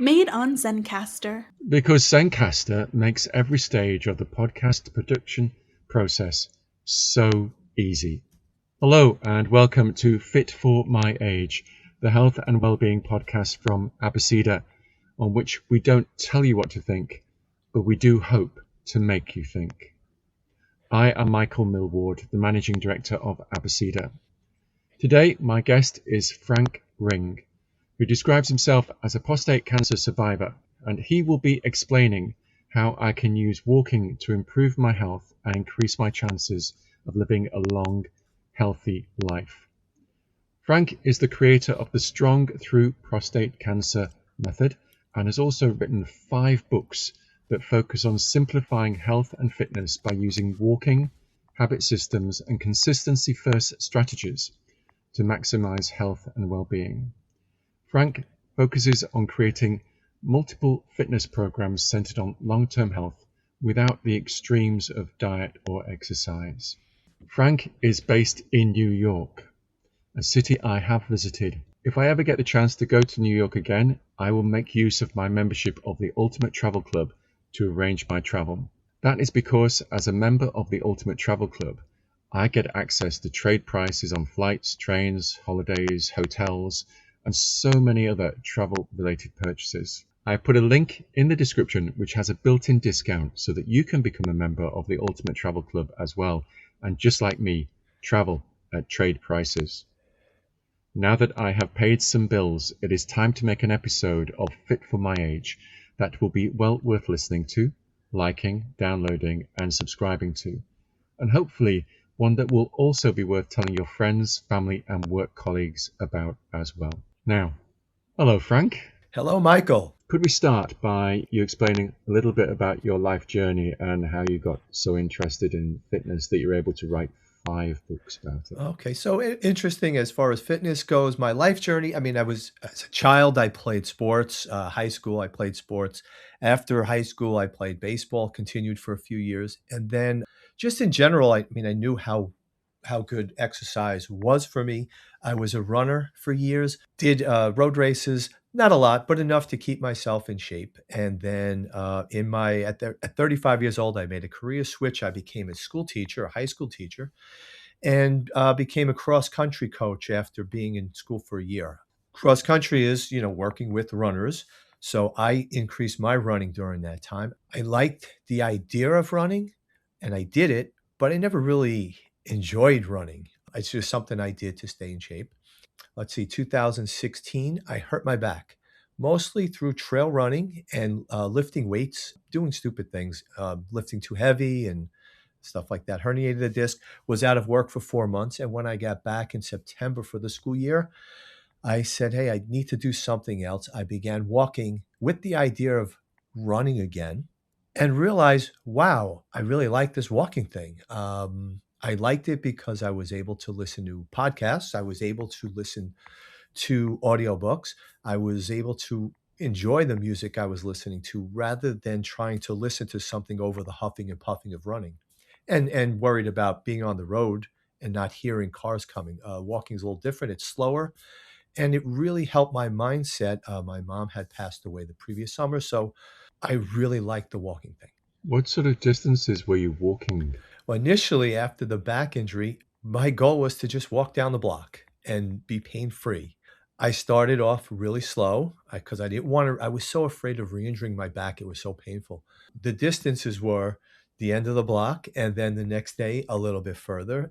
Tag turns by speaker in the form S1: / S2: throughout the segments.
S1: Made on Zencastr.
S2: Because Zencastr makes every stage of the podcast production process so easy. Hello and welcome to Fit for My Age, the health and well-being podcast from Abeceda, on which we don't tell you what to think, but we do hope to make you think. I am Michael Millward, the Managing Director of Abeceda. Today, my guest is Frank Ring, who describes himself as a prostate cancer survivor, and he will be explaining how I can use walking to improve my health and increase my chances of living a long, healthy life. Frank is the creator of the S.T.R.O.N.G through prostate cancer method and has also written 5 books that focus on simplifying health and fitness by using walking, habit systems, and consistency-first strategies to maximize health and well-being. Frank focuses on creating multiple fitness programs centered on long-term health without the extremes of diet or exercise. Frank is based in New York, a city I have visited. If I ever get the chance to go to New York again, I will make use of my membership of the Ultimate Travel Club to arrange my travel. That is because as a member of the Ultimate Travel Club, I get access to trade prices on flights, trains, holidays, hotels, and so many other travel-related purchases. I put a link in the description which has a built-in discount so that you can become a member of the Ultimate Travel Club as well, and just like me, travel at trade prices. Now that I have paid some bills, it is time to make an episode of Fit for My Age that will be well worth listening to, liking, downloading, and subscribing to, and hopefully one that will also be worth telling your friends, family, and work colleagues about as well. Now, hello, Frank.
S3: Hello, Michael.
S2: Could we start by you explaining a little bit about your life journey and how you got so interested in fitness that you're able to write 5 books about it?
S3: Okay, so interesting as far as fitness goes. My life journey, as a child, I played sports. High school, I played sports. After high school, I played baseball, continued for a few years. And then just in general, I knew how good exercise was for me. I was a runner for years, did road races, not a lot, but enough to keep myself in shape. And then at 35 years old, I made a career switch. I became a school teacher, a high school teacher, and became a cross-country coach after being in school for a year. Cross-country is, working with runners. So I increased my running during that time. I liked the idea of running, and I did it, but I never really enjoyed running. It's just something I did to stay in shape. 2016, I hurt my back, mostly through trail running and lifting weights, doing stupid things, lifting too heavy and stuff like that. Herniated a disc, was out of work for 4 months. And when I got back in September for the school year, I said, hey, I need to do something else. I began walking with the idea of running again and realized, wow, I really like this walking thing. I liked it because I was able to listen to podcasts. I was able to listen to audiobooks. I was able to enjoy the music I was listening to rather than trying to listen to something over the huffing and puffing of running and worried about being on the road and not hearing cars coming. Walking is a little different. It's slower. And it really helped my mindset. My mom had passed away the previous summer, so I really liked the walking thing.
S2: What sort of distances were you walking?
S3: Well, initially, after the back injury, my goal was to just walk down the block and be pain-free. I started off really slow because I didn't want to. I was so afraid of re-injuring my back. It was so painful. The distances were the end of the block, and then the next day a little bit further.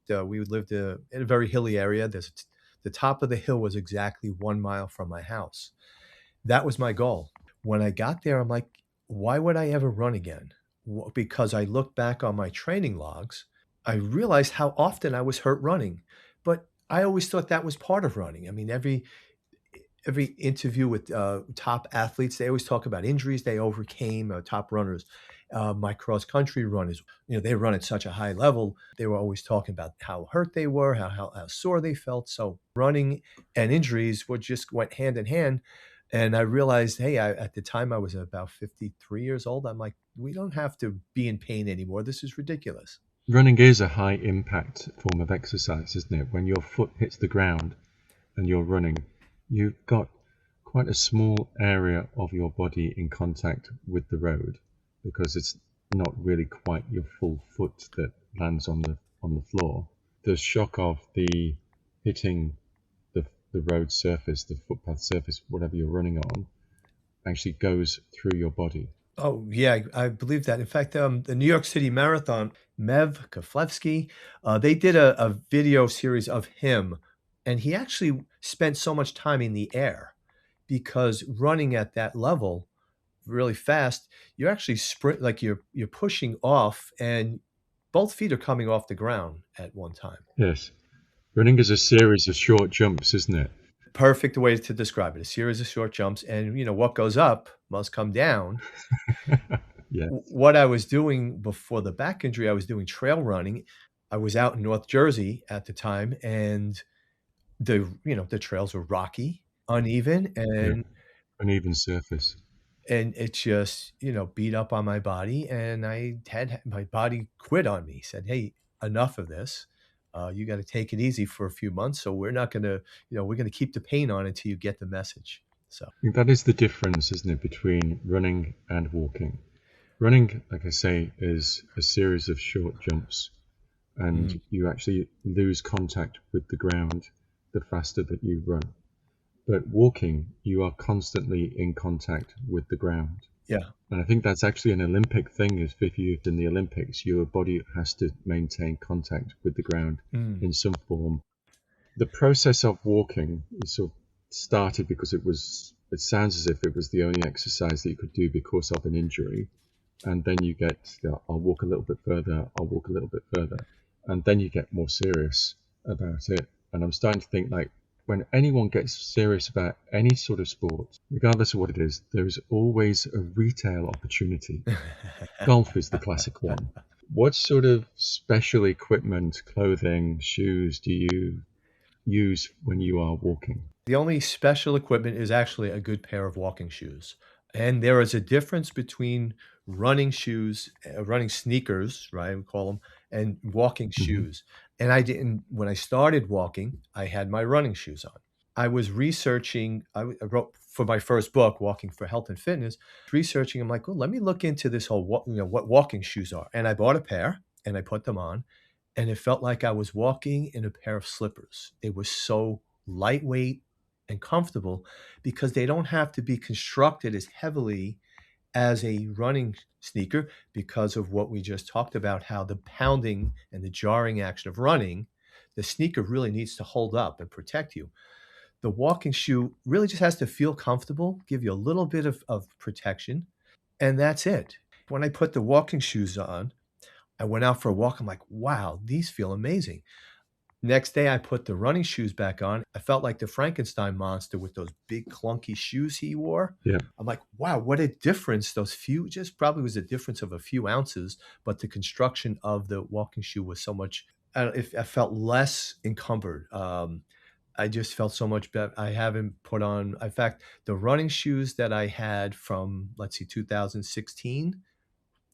S3: We lived in a very hilly area. The top of the hill was exactly 1 mile from my house. That was my goal. When I got there, I'm like, why would I ever run again? Because I looked back on my training logs, I realized how often I was hurt running. But I always thought that was part of running. Every interview with top athletes, they always talk about injuries they overcame, top runners. My cross-country runners, they run at such a high level. They were always talking about how hurt they were, how sore they felt. So running and injuries just went hand in hand. And I realized, hey, at the time I was about 53 years old. I'm like, we don't have to be in pain anymore. This is ridiculous.
S2: Running is a high impact form of exercise, isn't it? When your foot hits the ground and you're running, you've got quite a small area of your body in contact with the road, because it's not really quite your full foot that lands on the floor. The shock of the hitting the road surface, the footpath surface, whatever you're running on, actually goes through your body.
S3: Oh, yeah, I believe that. In fact, the New York City Marathon, Mev Keflevsky, they did a video series of him, and he actually spent so much time in the air because running at that level really fast, you're actually sprint like you're pushing off, and both feet are coming off the ground at one time.
S2: Yes. Running is a series of short jumps, isn't it?
S3: Perfect way to describe it. A series of short jumps, and what goes up must come down.
S2: Yeah.
S3: What I was doing before the back injury, I was doing trail running. I was out in North Jersey at the time, and the trails were rocky, uneven,
S2: Yeah.
S3: and
S2: Uneven surface.
S3: it just, beat up on my body, and I had my body quit on me, said, "Hey, enough of this. You got to take it easy for a few months. So we're not going to, we're going to keep the pain on until you get the message." So,
S2: I think that is the difference, isn't it, between running and walking. Running, like I say, is a series of short jumps, and you actually lose contact with the ground the faster that you run. But walking, you are constantly in contact with the ground.
S3: yeah.
S2: And I think that's actually an Olympic thing. Is if you're in the Olympics, your body has to maintain contact with the ground in some form. The process of walking is sort of started because it sounds as if it was the only exercise that you could do because of an injury. And then you get, I'll walk a little bit further, I'll walk a little bit further. And then you get more serious about it. And I'm starting to think, like, when anyone gets serious about any sort of sport, regardless of what it is, there is always a retail opportunity. Golf is the classic one. What sort of special equipment, clothing, shoes do you use when you are walking?
S3: The only special equipment is actually a good pair of walking shoes. And there is a difference between running shoes, running sneakers, right? We call them, and walking
S2: Hmm.
S3: shoes. And when I started walking, I had my running shoes on. I was researching, I wrote for my first book, Walking for Health and Fitness, researching. I'm like, well, let me look into this whole, what walking shoes are. And I bought a pair and I put them on, and it felt like I was walking in a pair of slippers. It was so lightweight and comfortable because they don't have to be constructed as heavily as a running sneaker because of what we just talked about, how the pounding and the jarring action of running, the sneaker really needs to hold up and protect you. The walking shoe really just has to feel comfortable, give you a little bit of protection, and that's it. When I put the walking shoes on, I went out for a walk. I'm like, wow, these feel amazing. Next day, I put the running shoes back on. I felt like the Frankenstein monster with those big clunky shoes he wore.
S2: Yeah.
S3: I'm like, wow, what a difference. Those few, just probably was a difference of a few ounces, but the construction of the walking shoe was so much, I felt less encumbered. I just felt so much better. I haven't put on, in fact, the running shoes that I had from, let's see, 2016,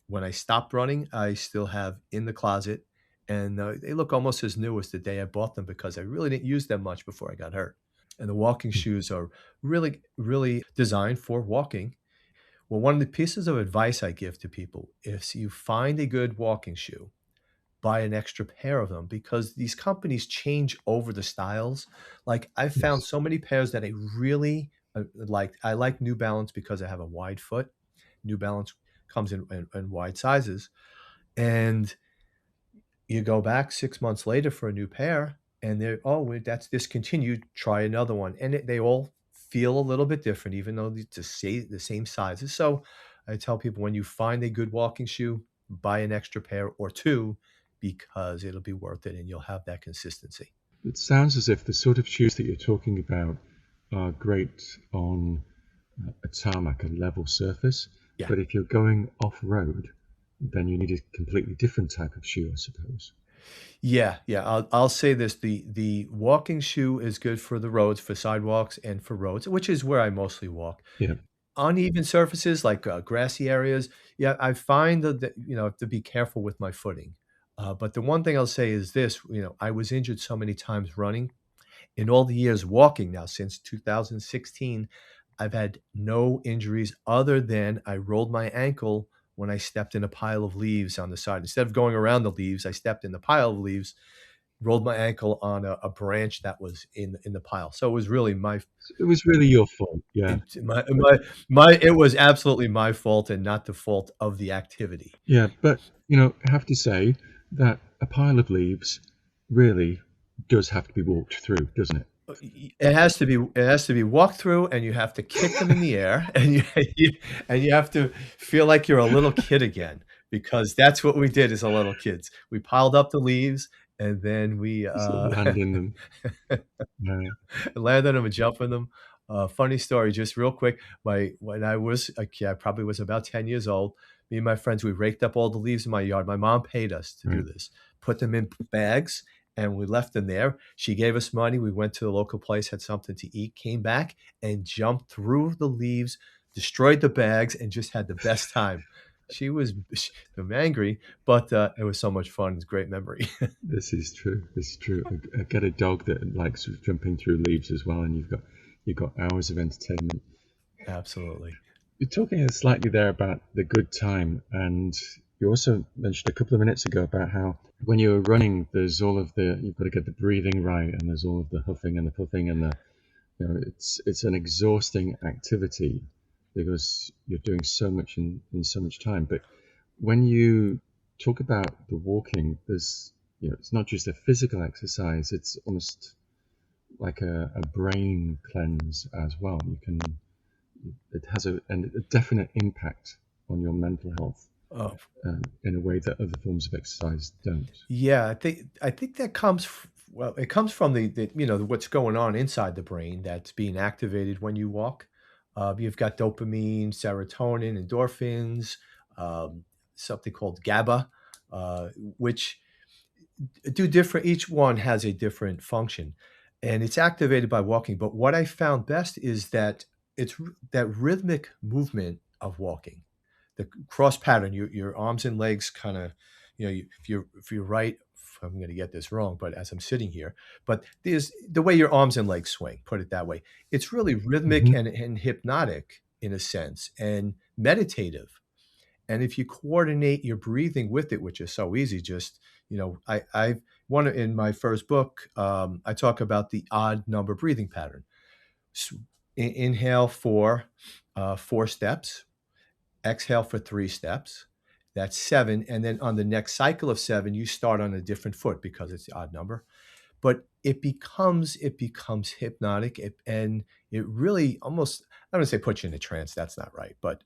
S3: when I stopped running, I still have in the closet, and they look almost as new as the day I bought them because I really didn't use them much before I got hurt. And the walking shoes are really, really designed for walking. Well, one of the pieces of advice I give to people is you find a good walking shoe, buy an extra pair of them because these companies change over the styles. Like I've found
S2: Yes.
S3: so many pairs that I really like. I like New Balance because I have a wide foot. New Balance comes in wide sizes, and you go back 6 months later for a new pair, and they're, that's discontinued. Try another one, and they all feel a little bit different, even though it's the same sizes. So I tell people when you find a good walking shoe, buy an extra pair or two because it'll be worth it, and you'll have that consistency.
S2: It sounds as if the sort of shoes that you're talking about are great on a tarmac, a level surface.
S3: Yeah.
S2: But if you're going off road, then you need a completely different type of shoe, I suppose.
S3: Yeah, yeah. I'll say this: the walking shoe is good for the roads, for sidewalks, and for roads, which is where I mostly walk.
S2: Yeah.
S3: Uneven surfaces like grassy areas, yeah, I find that I have to be careful with my footing. But the one thing I'll say is this: I was injured so many times running. In all the years walking now since 2016, I've had no injuries other than I rolled my ankle when I stepped in a pile of leaves on the side. Instead of going around the leaves, I stepped in the pile of leaves, rolled my ankle on a branch that was in the pile. So it was really
S2: It was really your fault. Yeah.
S3: it was absolutely my fault and not the fault of the activity.
S2: Yeah. But, I have to say that a pile of leaves really does have to be walked through, doesn't it?
S3: It has to be walked through, and you have to kick them in the air, and you have to feel like you're a little kid again, because that's what we did as a little kids. We piled up the leaves, and then we
S2: Sort of land in them. Yeah.
S3: land on them and jump on them. Funny story, just real quick. When I was a kid, I probably was about 10 years old. Me and my friends, we raked up all the leaves in my yard. My mom paid us to do
S2: Right.
S3: this, put them in bags, and we left them there. She gave us money. We went to the local place, had something to eat, came back, and jumped through the leaves, destroyed the bags, and just had the best time. I'm angry, but it was so much fun. It's a great memory.
S2: This is true. This is true. I get a dog that likes jumping through leaves as well, and you've got hours of entertainment.
S3: Absolutely.
S2: You're talking slightly there about the good time, and you also mentioned a couple of minutes ago about how when you're running, there's all of you've got to get the breathing right, and there's all of the huffing and the puffing, and it's an exhausting activity because you're doing so much in so much time. But when you talk about the walking, it's not just a physical exercise; it's almost like a brain cleanse as well. It has a definite impact on your mental health
S3: Oh,
S2: in a way that other forms of exercise don't.
S3: yeah, I think that well, it comes from what's going on inside the brain that's being activated when you walk. You've got dopamine, serotonin, endorphins, um, something called GABA, which do different. Each one has a different function, and it's activated by walking. But what I found best is that that rhythmic movement of walking, the cross pattern, your arms and legs kind of, if you're right, I'm going to get this wrong, but as I'm sitting here, but there's the way your arms and legs swing, put it that way. It's really rhythmic
S2: Hmm.
S3: and hypnotic in a sense, and meditative. And if you coordinate your breathing with it, which is so easy, just, I one in my first book, I talk about the odd number breathing pattern. S- Inhale for 4 steps, exhale for 3 steps. That's 7. And then on the next cycle of 7, you start on a different foot because it's the odd number. But it becomes hypnotic, and it really almost, I don't want to say put you in a trance. That's not right. But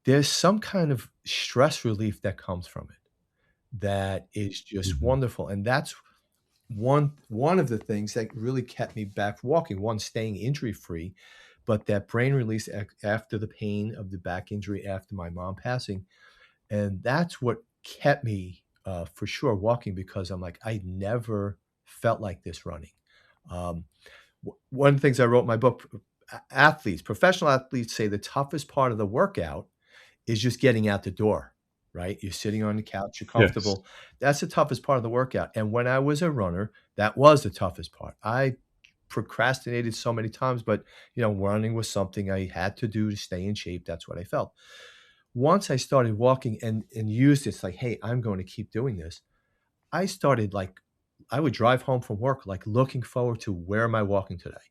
S3: there's some kind of stress relief that comes from it that is just
S2: Hmm.
S3: wonderful. And that's one of the things that really kept me back walking. One, staying injury free, but that brain release after the pain of the back injury after my mom passing, and that's what kept me for sure walking, because I'm like, I never felt like this running. Um, One of the things I wrote in my book, professional athletes say the toughest part of the workout is just getting out the door, right? You're sitting on the couch, you're
S2: Yes.
S3: comfortable. That's the toughest part of the workout. And when I was a runner, that was the toughest part. I procrastinated so many times, but running was something I had to do to stay in shape. That's what I felt. Once I started walking and used this, like, hey, I'm going to keep doing this. I started like, I would drive home from work, like looking forward to, where am I walking today?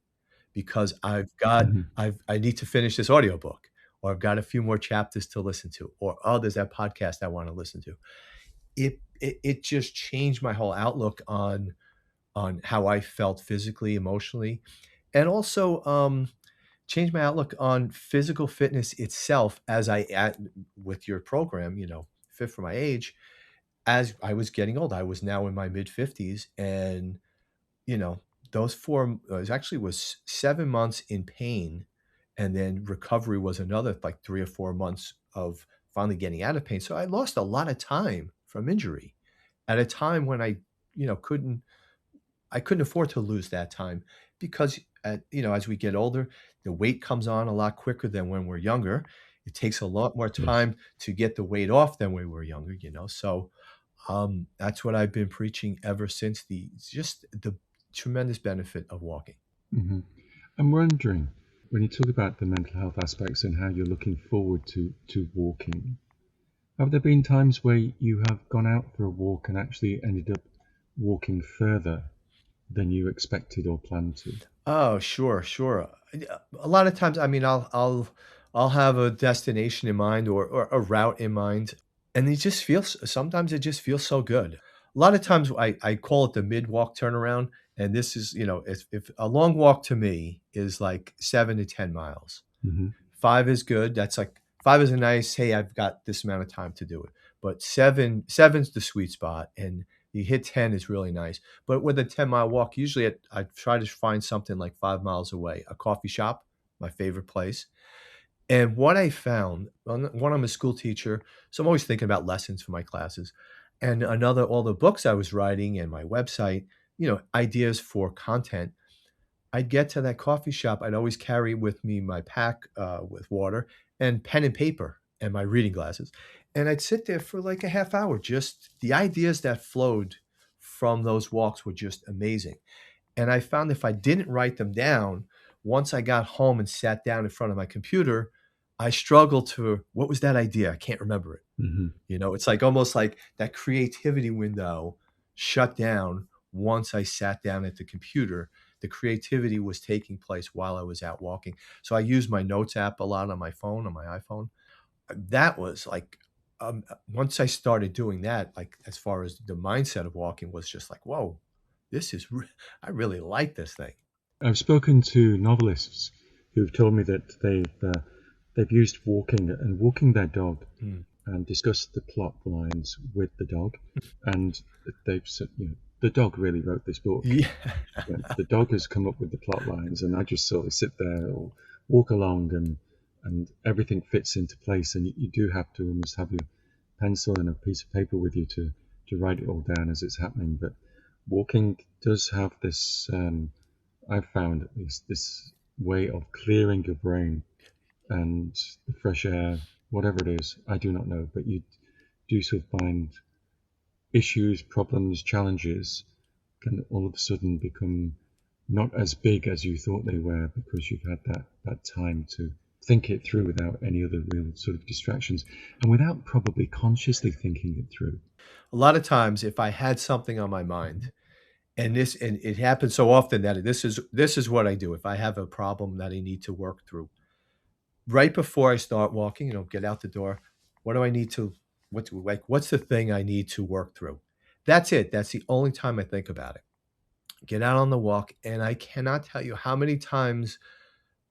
S3: Because
S2: Hmm.
S3: I need to finish this audiobook, or I've got a few more chapters to listen to, or, oh, there's that podcast I want to listen to. It just changed my whole outlook on how I felt physically, emotionally, and also changed my outlook on physical fitness itself, as with your program, fit for my age. As I was getting old, I was now in my mid 50s, and you know, those it actually was 7 months in pain, and then recovery was another like 3 or 4 months of finally getting out of pain. So I lost a lot of time from injury at a time when I couldn't afford to lose that time, because as we get older, the weight comes on a lot quicker than when we're younger. It takes a lot more
S2: Yes.
S3: time to get the weight off than when we were younger. So that's what I've been preaching ever since, the tremendous benefit of walking.
S2: Hmm. I'm wondering. When you talk about the mental health aspects and how you're looking forward to walking, have there been times where you have gone out for a walk and actually ended up walking further than you expected or planned to?
S3: Oh, sure, sure. A lot of times, I mean, I'll have a destination in mind or a route in mind, and it just feels sometimes it just feels so good. A lot of times I call it the mid-walk turnaround, and this is, if a long walk to me is like 7 to 10 miles.
S2: Hmm.
S3: 5 is good. That's like 5 is a nice, "Hey, I've got this amount of time to do it." But seven's the sweet spot, and you hit 10 is really nice. But with a 10-mile walk, usually I try to find something like 5 miles away, a coffee shop, my favorite place. And what I found, one, I'm a school teacher, so I'm always thinking about lessons for my classes. And another, all the books I was writing and my website, ideas for content. I'd get to that coffee shop, I'd always carry with me my pack, with water and pen and paper and my reading glasses, and I'd sit there for like a half hour, just the ideas that flowed from those walks were just amazing, and I found if I didn't write them down, once I got home and sat down in front of my computer, I struggled to, "What was that idea? I can't remember it."
S2: Hmm.
S3: It's like almost like that creativity window shut down once I sat down at the computer. The creativity was taking place while I was out walking. So I use my notes app a lot on my phone, on my iPhone. That was like, once I started doing that, like as far as the mindset of walking was just like, whoa, I really like this thing.
S2: I've spoken to novelists who've told me that they've used walking their dog
S3: Mm.
S2: and discussed the plot lines with the dog, and they've said, the dog really wrote this book.
S3: Yeah.
S2: The dog has come up with the plot lines, and I just sort of sit there or walk along, and everything fits into place. And you do have to almost have your pencil and a piece of paper with you to write it all down as it's happening. But walking does have this. I've found at least this way of clearing your brain and the fresh air, whatever it is. I do not know, but you do sort of find issues, problems, challenges can all of a sudden become not as big as you thought they were because you've had that time to think it through without any other real sort of distractions and without probably consciously thinking it through.
S3: A lot of times, if I had something on my mind, and it happens so often that this is what I do. If I have a problem that I need to work through, right before I start walking, get out the door, what do I need to what's the thing I need to work through? That's it. That's the only time I think about it. Get out on the walk, and I cannot tell you how many times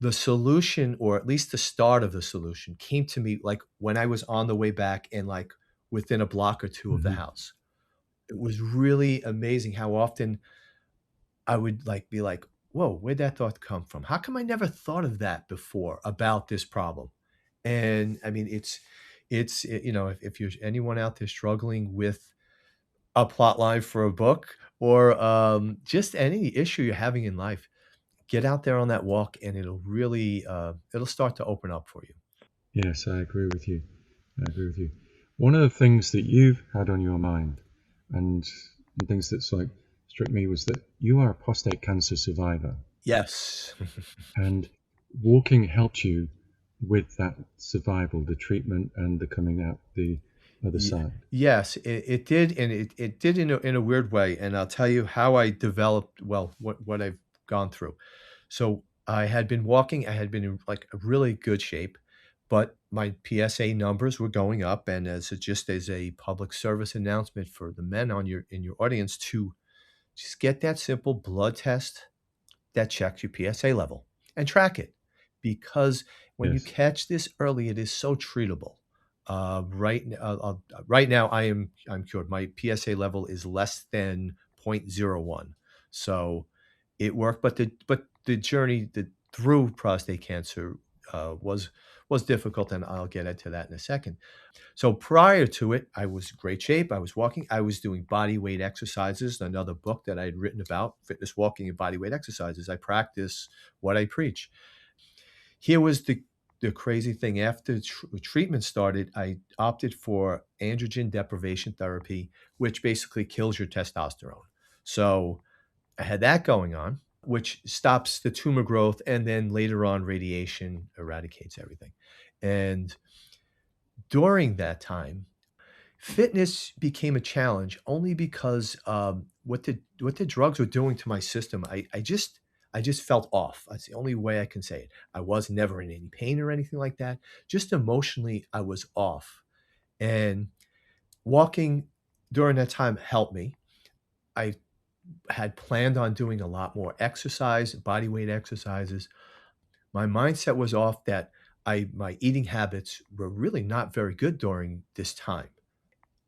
S3: the solution, or at least the start of the solution, came to me like when I was on the way back and like within a block or two of the
S2: Hmm.
S3: house. It was really amazing how often I would like be like, "Whoa, where'd that thought come from? How come I never thought of that before about this problem?" And I mean, if you're anyone out there struggling with a plot line for a book or just any issue you're having in life, get out there on that walk, and it'll really it'll start to open up for you.
S2: Yes, I agree with you. I agree with you. One of the things that you've had on your mind and, things that's like struck me was that you are a prostate cancer survivor,
S3: Yes.
S2: and walking helped you with that survival, the treatment, and the coming out the other
S3: Ye
S2: side.
S3: Yes, it did, and it did in a weird way, and I'll tell you how I developed, well, what I've gone through. So, I had been walking, I had been in, like, a really good shape, but my PSA numbers were going up, and just as a public service announcement for the men in your audience to just get that simple blood test that checks your PSA level and track it, because when you
S2: Yes.
S3: catch this early, it is so treatable. Right now, I'm cured. My PSA level is less than zero point zero 0.01, so it worked. But the journey through prostate cancer was difficult, and I'll get into that in a second. So prior to it, I was in great shape. I was walking. I was doing body weight exercises, another book that I had written about fitness, walking, and body weight exercises. I practice what I preach. Here was the crazy thing. After treatment started, I opted for androgen deprivation therapy, which basically kills your testosterone. So I had that going on. which stops the tumor growth, and then later on, radiation eradicates everything. And during that time, fitness became a challenge only because what the drugs were doing to my system. I just felt off. That's the only way I can say it. I was never in any pain or anything like that. Just emotionally, I was off. And walking during that time helped me. I had planned on doing a lot more exercise, body weight exercises. My mindset was off that my eating habits were really not very good during this time.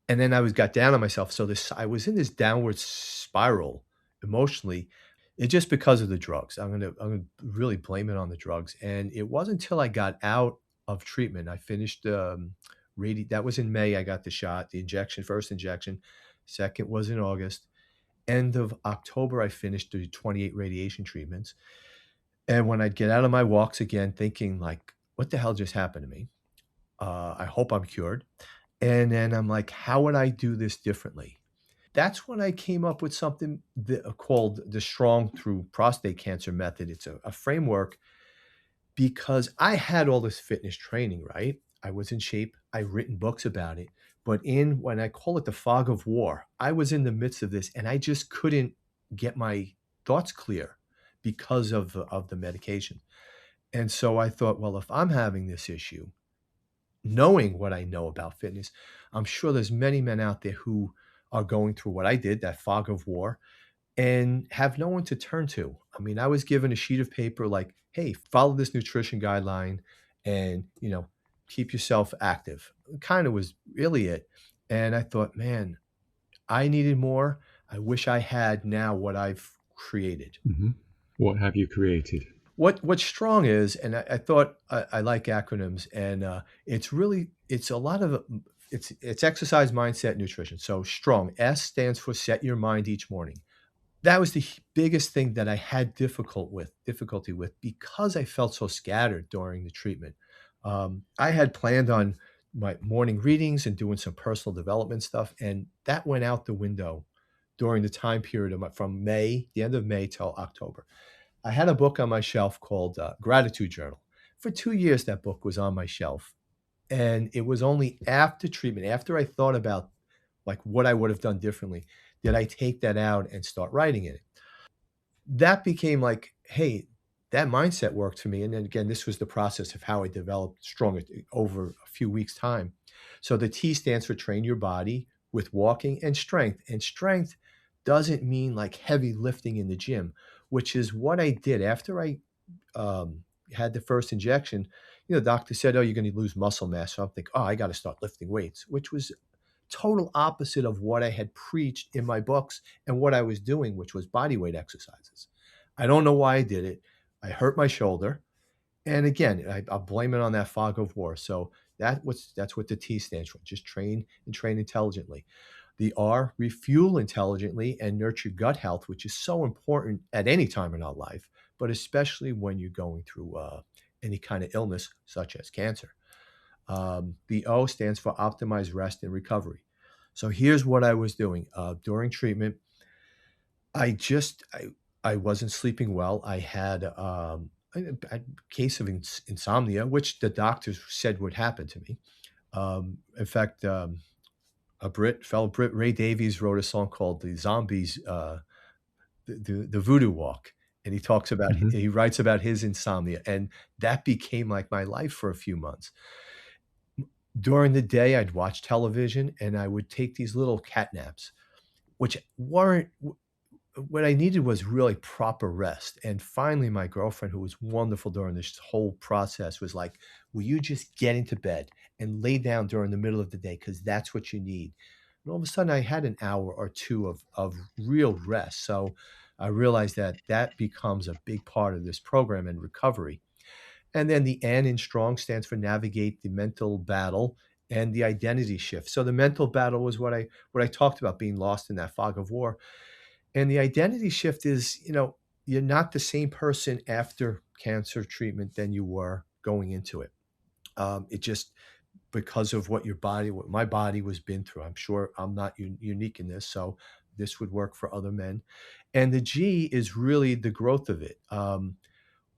S3: And then I got down on myself. So I was in this downward spiral emotionally. It just because of the drugs. I'm gonna really blame it on the drugs. And it wasn't until I got out of treatment. I finished that was in May. I got the shot, the injection, first injection. Second was in August. End of October, I finished the 28 radiation treatments. And when I'd get out of my walks again, thinking like, what the hell just happened to me? I hope I'm cured. And then I'm like, how would I do this differently? That's when I came up with something called the S.T.R.O.N.G through prostate cancer method. It's a framework because I had all this fitness training, right? I was in shape. I've written books about it. But when I call it the fog of war, I was in the midst of this and I just couldn't get my thoughts clear because of the medication. And so I thought, well, if I'm having this issue, knowing what I know about fitness, I'm sure there's many men out there who are going through what I did, that fog of war, and have no one to turn to. I mean, I was given a sheet of paper like, hey, follow this nutrition guideline and, keep yourself active. Kind of was really it. And I thought, man, I needed more. I wish I had now what I've created.
S2: Hmm. What have you created?
S3: What's strong is, and I thought I like acronyms, and it's a lot of it's exercise, mindset, nutrition. So strong. S stands for set your mind each morning. That was the biggest thing that I had difficulty with because I felt so scattered during the treatment. I had planned on my morning readings and doing some personal development stuff, and that went out the window during the time period from the end of May till October. I had a book on my shelf called Gratitude Journal. For 2 years, that book was on my shelf. And it was only after treatment, after I thought about like what I would have done differently, did I take that out and start writing in it. That became like, hey, that mindset worked for me. And then again, this was the process of how I developed stronger over a few weeks' time. So the T stands for train your body with walking and strength. And strength doesn't mean like heavy lifting in the gym, which is what I did after I had the first injection. The doctor said, "Oh, you're going to lose muscle mass." So I'm thinking, "Oh, I got to start lifting weights," which was total opposite of what I had preached in my books and what I was doing, which was body weight exercises. I don't know why I did it. I hurt my shoulder, and again, I'll blame it on that fog of war. So that's what the T stands for. Just train and train intelligently. The R, refuel intelligently and nurture gut health, which is so important at any time in our life, but especially when you're going through any kind of illness such as cancer. The O stands for optimize rest and recovery. So here's what I was doing during treatment. I wasn't sleeping well. I had a case of insomnia, which the doctors said would happen to me. In fact, fellow Brit, Ray Davies, wrote a song called "The Zombies," the Voodoo Walk, and
S2: Hmm.
S3: he writes about his insomnia, and that became like my life for a few months. During the day, I'd watch television and I would take these little cat naps, which weren't what I needed was really proper rest. And finally, my girlfriend, who was wonderful during this whole process, was like, will you just get into bed and lay down during the middle of the day? Because that's what you need. And all of a sudden, I had an hour or two of real rest. So I realized that that becomes a big part of this program and recovery. And then the N in strong stands for navigate the mental battle and the identity shift. So the mental battle was what I talked about, being lost in that fog of war. And the identity shift is, you're not the same person after cancer treatment than you were going into it. It just because of what my body was been through. I'm sure I'm not unique in this. So this would work for other men. And the G is really the growth of it.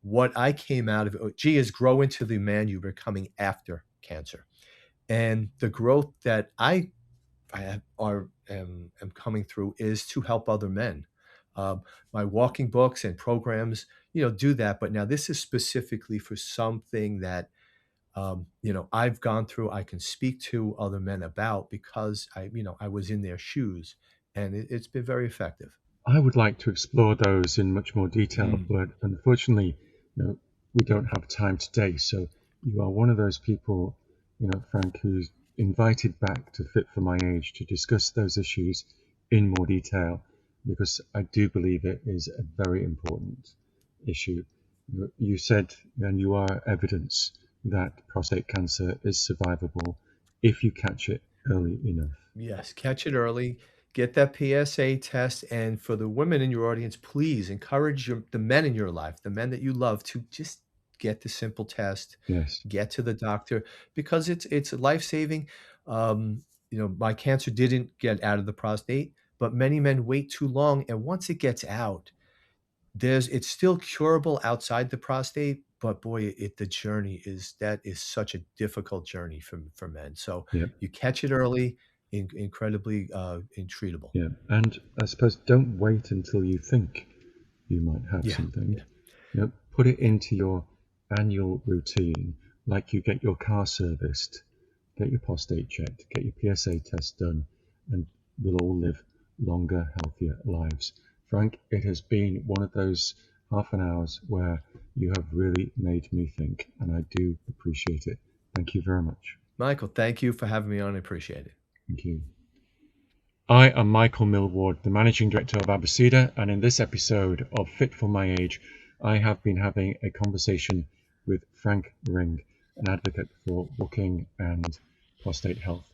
S3: What I came out of it, G is grow into the man you're becoming after cancer. And the growth that am coming through is to help other men. Um, my walking books and programs, do that. But now this is specifically for something that I've gone through. I can speak to other men about because I was in their shoes, and it's been very effective.
S2: I would like to explore those in much more detail,
S3: Mm.
S2: but unfortunately, we don't have time today. So you are one of those people, Frank, who's invited back to Fit for My Age to discuss those issues in more detail, because I do believe it is a very important issue. You said, and you are evidence that prostate cancer is survivable if you catch it early enough.
S3: Yes, catch it early, get that PSA test, and for the women in your audience, please encourage the men in your life, the men that you love, to just get the simple test,
S2: Yes.
S3: get to the doctor because it's life-saving. My cancer didn't get out of the prostate, but many men wait too long, and once it gets out, it's still curable outside the prostate, but boy, the journey is such a difficult journey for men. So
S2: Yeah.
S3: you catch it early, incredibly treatable.
S2: Yeah, and I suppose don't wait until you think you might have
S3: Yeah,
S2: something.
S3: yeah,
S2: Put it into your annual routine, like you get your car serviced, get your prostate checked, get your PSA test done, and we'll all live longer, healthier lives. Frank, it has been one of those half an hours where you have really made me think, and I do appreciate it. Thank you very much.
S3: Michael, thank you for having me on. I appreciate it.
S2: Thank you. I am Michael Millward, the Managing Director of Abacida, and in this episode of Fit for My Age, I have been having a conversation with Frank Ring, an advocate for walking and prostate health.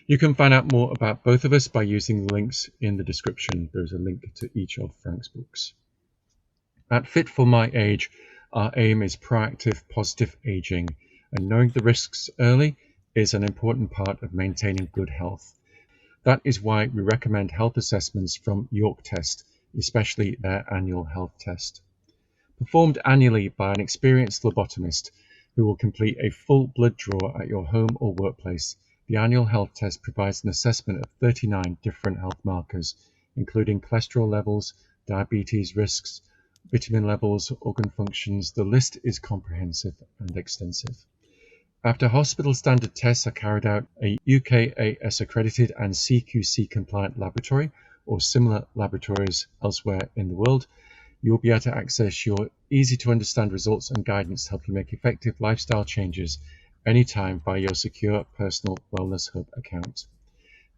S2: You can find out more about both of us by using the links in the description. There's a link to each of Frank's books. At Fit for My Age, our aim is proactive, positive aging, and knowing the risks early is an important part of maintaining good health. That is why we recommend health assessments from York Test, especially their annual health test. Performed annually by an experienced phlebotomist who will complete a full blood draw at your home or workplace, the annual health test provides an assessment of 39 different health markers, including cholesterol levels, diabetes risks, vitamin levels, organ functions. The list is comprehensive and extensive. After hospital standard tests are carried out, a UKAS accredited and CQC compliant laboratory or similar laboratories elsewhere in the world, you will be able to access your easy to understand results and guidance to help you make effective lifestyle changes anytime via your secure personal wellness hub account.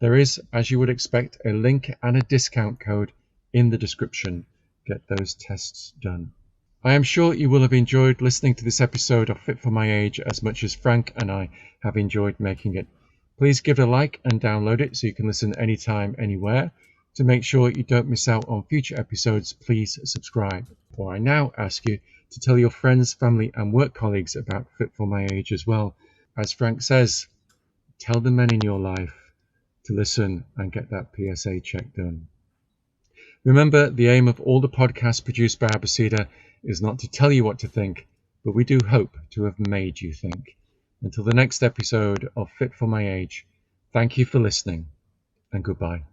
S2: There is, as you would expect, a link and a discount code in the description. Get those tests done. I am sure you will have enjoyed listening to this episode of Fit for My Age as much as Frank and I have enjoyed making it. Please give it a like and download it so you can listen anytime, anywhere. To make sure you don't miss out on future episodes, please subscribe. Or I now ask you to tell your friends, family and work colleagues about Fit for My Age as well. As Frank says, tell the men in your life to listen and get that PSA check done. Remember, the aim of all the podcasts produced by Abacida is not to tell you what to think, but we do hope to have made you think. Until the next episode of Fit for My Age, thank you for listening and goodbye.